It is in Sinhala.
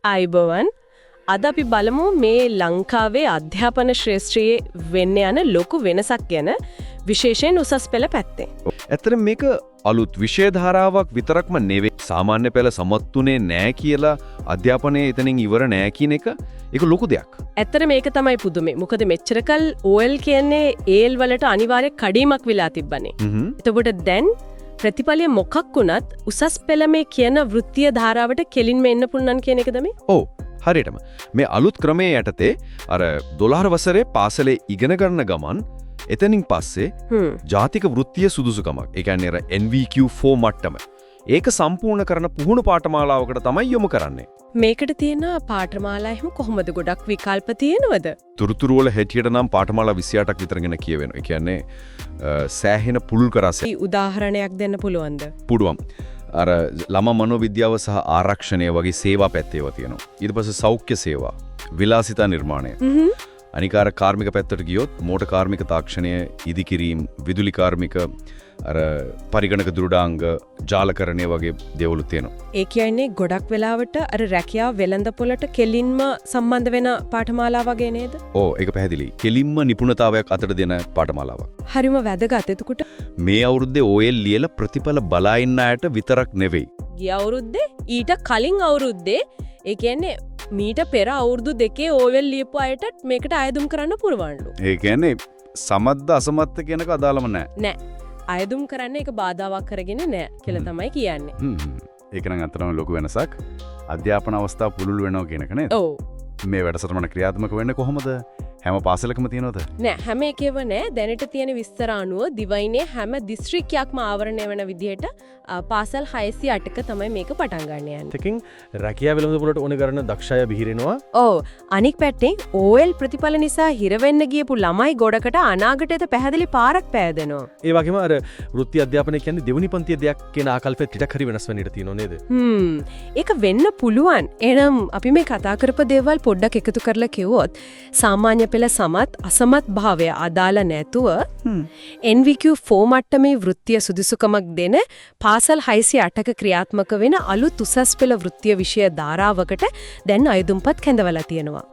ආයිබෝවන් අද අපි බලමු මේ ලංකාවේ අධ්‍යාපන ශ්‍රේෂ්ඨයේ වෙන්න යන ලොකු වෙනසක් ගැන විශේෂයෙන් උසස් පෙළ පැත්තේ. ඇත්තටම මේක අලුත් විෂය ධාරාවක් විතරක්ම නෙවෙයි. සාමාන්‍ය පෙළ සමත්ුනේ නෑ කියලා අධ්‍යාපනයේ එතනින් ඉවර නෑ කියන එක ඒක ලොකු දෙයක්. ඇත්තට මේක තමයි පුදුමේ. මොකද මෙච්චරකල් OL කියන්නේ AL වලට අනිවාර්ය කඩීමක් වෙලා තිබ්බනේ. එතකොට දැන් ප්‍රතිපලය මොකක් වුණත් උසස් පෙළ මේ කියන වෘත්තීය ධාරාවට කෙලින්ම එන්න පුළුවන් කියන එකද මේ? ඔව් හරියටම. මේ අලුත් ක්‍රමයේ යටතේ අර 12 වසරේ පාසලේ ඉගෙන ගන්න ගමන් එතනින් පස්සේ ජාතික වෘත්තීය සුදුසුකමක්. ඒ කියන්නේ අර NVQ4 මට්ටම. ඒක සම්පූර්ණ කරන පුහුණු පාඨමාලාවකට තමයි යොමු කරන්නේ. මේකට තියෙන පාඨමාලා එහෙම කොහොමද ගොඩක් විකල්ප තියෙනවද? තුරුතුරු වල හැටියට නම් පාඨමාලා 28ක් විතරගෙන කියවෙනවා. ඒ කියන්නේ සෑහෙන පුළුල් කරාසය. උදාහරණයක් දෙන්න පුළුවන්ද? පුළුවන්. අර ළමා මනෝවිද්‍යාව සහ ආරක්ෂණය වගේ සේවා පැත්තේව තියෙනවා. ඊට පස්සේ සෞඛ්‍ය සේවා, විලාසිතා නිර්මාණය. අනිකාර කාර්මික පැත්තට ගියොත් මෝටර් කාර්මික තාක්ෂණය, ඉදිකිරීම, විදුලි කාර්මික, අර පරිගණක දුරඩාංග, ජාලකරණය වගේ දේවලු තියෙනවා. ඒ කියන්නේ ගොඩක් වෙලාවට අර රැකියාව වෙළඳපොළට කෙලින්ම සම්බන්ධ වෙන පාඨමාලා වගේ නේද? ඔව් ඒක පැහැදිලි. කෙලින්ම නිපුණතාවයක් අතට දෙන පාඨමාලාවක්. හරිම වැදගත්. එතකොට මේ අවුරුද්දේ OL ලියලා ප්‍රතිඵල බලා ඉන්න අයට විතරක් නෙවෙයි. ගිය අවුරුද්දේ ඊට කලින් අවුරුද්දේ ඒ කියන්නේ මීට පෙර අවුරුදු දෙකේ OL ලියපු අයටත් මේකට අයදුම් කරන්න පුරවන්නලු. ඒ කියන්නේ සමත්ද අසමත්ද කියනක අදාළම නැහැ. නෑ. අයදුම් කරන්න ඒක බාධාවක් කරගෙන නෑ කියලා තමයි කියන්නේ. ඒක නම් අතරම ලොකු වෙනසක්. අධ්‍යාපන අවස්ථාව පුළුල් වෙනවා කියන එක නේද? ඔව්. මේ වැඩසටහන ක්‍රියාත්මක වෙන්නේ කොහොමද? හැම පාසලකම තියෙනවද? නෑ හැම එකේව නෑ. දැනට තියෙන විස්තර අනුව දිවයිනේ හැම දිස්ත්‍රික්කයක්ම ආවරණය වෙන විදිහට පාසල් 608ක තමයි මේක පටන් ගන්න යන්නේ. එකකින් රැකියාව වෙළඳපොළට ඕන කරන දක්ෂය බිහිරෙනවා. ඔව්. අනික් පැත්තෙන් OL ප්‍රතිඵල නිසා හිර වෙන්න ගියපු ළමයි ගොඩකට අනාගතයට පැහැදිලි පාරක් පෑදෙනවා. ඒ වගේම අර වෘත්ති අධ්‍යාපනය කියන්නේ දෙවෙනි පන්තිය දෙයක් කියන ආකල්පෙත් ටිකක් හරි වෙනස් වෙන්න ඉඩ තියෙනව නේද? ඒක වෙන්න පුළුවන්. එහෙනම් අපි මේ කතා කරපු දේවල් පොඩ්ඩක් එකතු කරලා කිව්වොත් සාමාන්‍ය පෙළ සමත් අසමත් භාවය අදාළ නැතුව NVQ4 මට්ටමේ වෘත්තීය සුදුසුකමක් දෙන පාසල් 608ක ක්‍රියාත්මක වෙන අලුත් උසස් පෙළ වෘත්තීය විෂය ධාරාවකට දැන් අයදුම්පත් කැඳවලා තියෙනවා.